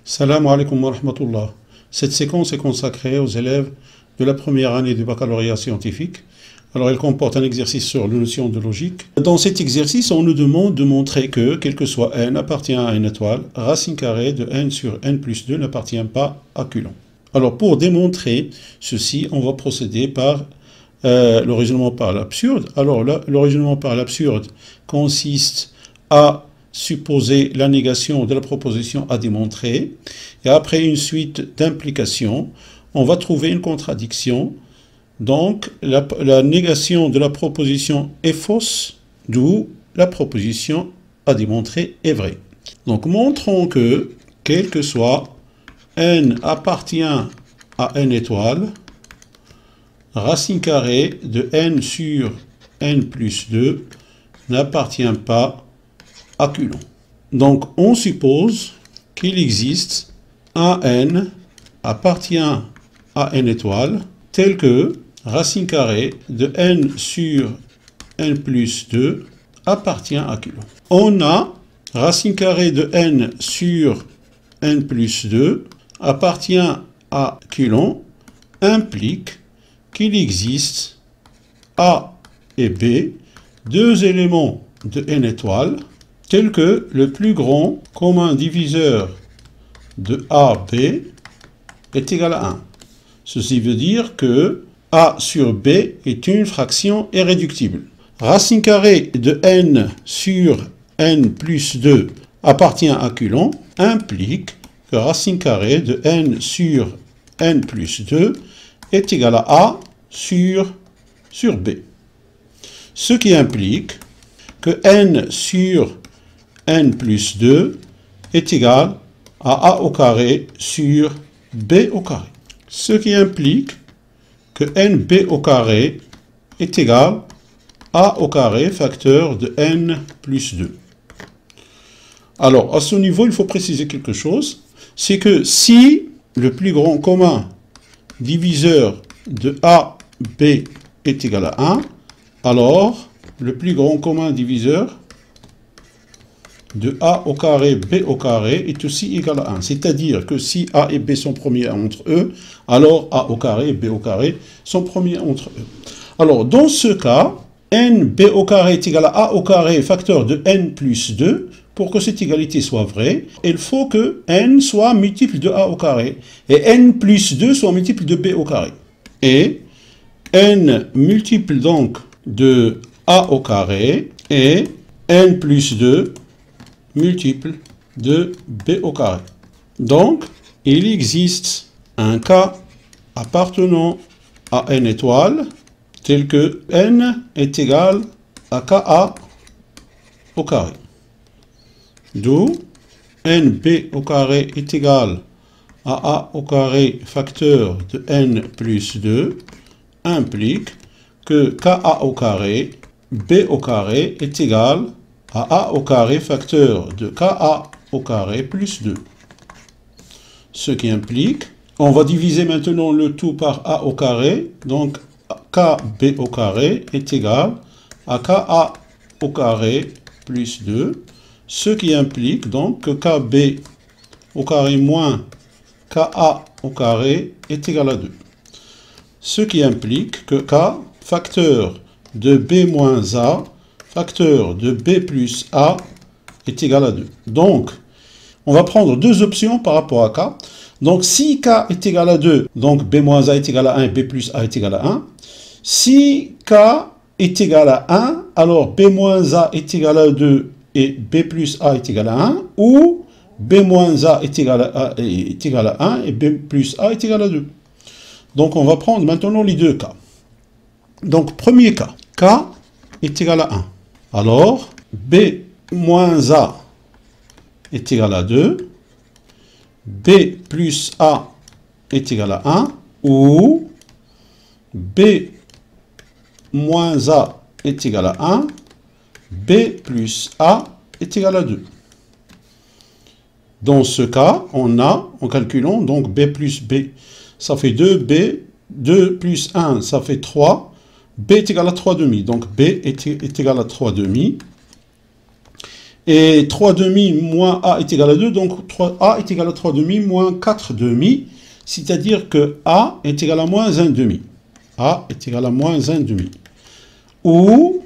Salam alaikum wa rahmatullah. Cette séquence est consacrée aux élèves de la première année du baccalauréat scientifique. Alors, elle comporte un exercice sur les notions de logique. Dans cet exercice, on nous demande de montrer que, quel que soit n appartient à une étoile, racine carrée de n sur n plus 2 n'appartient pas à Coulomb. Alors, pour démontrer ceci, on va procéder par le raisonnement par l'absurde. Alors, le raisonnement par l'absurde consiste à supposer la négation de la proposition à démontrer, et après une suite d'implications, on va trouver une contradiction. Donc, la négation de la proposition est fausse, d'où la proposition à démontrer est vraie. Donc, montrons que, quel que soit n appartient à n étoile, racine carrée de n sur n plus 2 n'appartient pas à Coulomb. Donc, on suppose qu'il existe un n appartient à n étoile, tel que racine carrée de n sur n plus 2 appartient à Coulomb. On a racine carrée de n sur n plus 2 appartient à Coulomb, implique qu'il existe A et B, deux éléments de n étoile, tels que le plus grand commun diviseur de AB est égal à 1. Ceci veut dire que A sur B est une fraction irréductible. Racine carrée de n sur n plus 2 appartient à Coulomb, implique que racine carrée de n sur n plus 2 est égal à A sur B. Ce qui implique que n sur n plus 2 est égal à A au carré sur B au carré. Ce qui implique que nb au carré est égal à A au carré facteur de n plus 2. Alors, à ce niveau, il faut préciser quelque chose. C'est que si le plus grand commun diviseur de A, B est égal à 1, alors le plus grand commun diviseur de A au carré, B au carré est aussi égal à 1. C'est-à-dire que si A et B sont premiers entre eux, alors A au carré et B au carré sont premiers entre eux. Alors, dans ce cas, nb au carré est égal à A au carré facteur de n plus 2. Pour que cette égalité soit vraie, il faut que n soit multiple de A au carré et n plus 2 soit multiple de B au carré. Et n multiple donc de A au carré et n plus 2 multiple de B au carré. Donc, il existe un cas appartenant à n étoile tel que n est égal à Ka au carré. D'où nb au carré est égal à A au carré facteur de n plus 2 implique que Ka au carré, B au carré est égal à A au carré facteur de Ka au carré plus 2. Ce qui implique, on va diviser maintenant le tout par A au carré, donc Kb au carré est égal à Ka au carré plus 2, ce qui implique donc que Kb au carré moins Ka au carré est égal à 2. Ce qui implique que K facteur de B moins A facteur de B plus A est égal à 2. Donc, on va prendre deux options par rapport à K. Donc, si K est égal à 2, donc B moins A est égal à 1 et B plus A est égal à 1. Si K est égal à 1, alors B moins A est égal à 2 et B plus A est égal à 1, ou B moins A est égal à 1 et B plus A est égal à 2. Donc, on va prendre maintenant les deux cas. Donc, premier cas, K est égal à 1. Alors, B moins A est égal à 2, B plus A est égal à 1, ou B moins A est égal à 1, B plus A est égal à 2. Dans ce cas, on a, en calculant, donc B plus B, ça fait 2B, 2 plus 1, ça fait 3, B est égal à 3 demi, donc B est égal à 3 demi, Et 3 demi moins A est égal à 2, donc A est égal à 3 demi moins 4 demi, c'est-à-dire que A est égal à moins 1 demi. A est égal à moins 1 demi. Ou,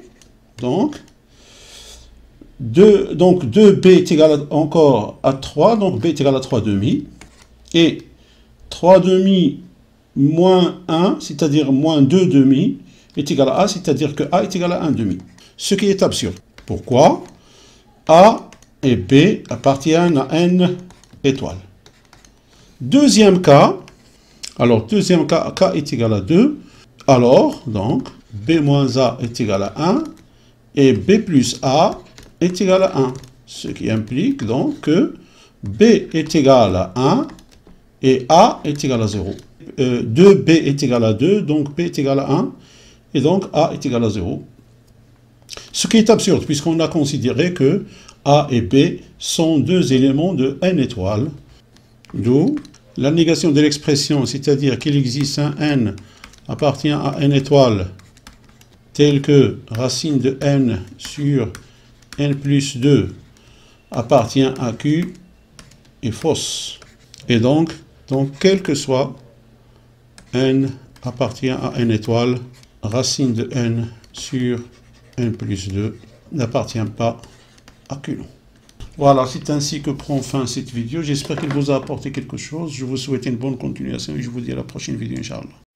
donc 2B est égal encore à 3, donc B est égal à 3 demi. Et 3 demi moins 1, c'est-à-dire moins 2 demi, est égal à A, c'est-à-dire que A est égal à 1 demi. Ce qui est absurde. Pourquoi? A et B appartiennent à n étoiles. Deuxième cas, alors deuxième cas, K est égal à 2, alors, donc, B moins A est égal à 1, et B plus A est égal à 1. Ce qui implique donc que B est égal à 1, et A est égal à 0. 2B est égal à 2, donc B est égal à 1, et donc A est égal à 0. Ce qui est absurde, puisqu'on a considéré que A et B sont deux éléments de n étoiles, d'où la négation de l'expression, c'est-à-dire qu'il existe un n appartient à n étoiles, tel que racine de n sur n plus 2 appartient à Q, est fausse. Et donc quel que soit n appartient à n étoiles, racine de n sur n plus 2 n'appartient pas à Q. Voilà, c'est ainsi que prend fin cette vidéo. J'espère qu'elle vous a apporté quelque chose. Je vous souhaite une bonne continuation et je vous dis à la prochaine vidéo, Inch'Allah.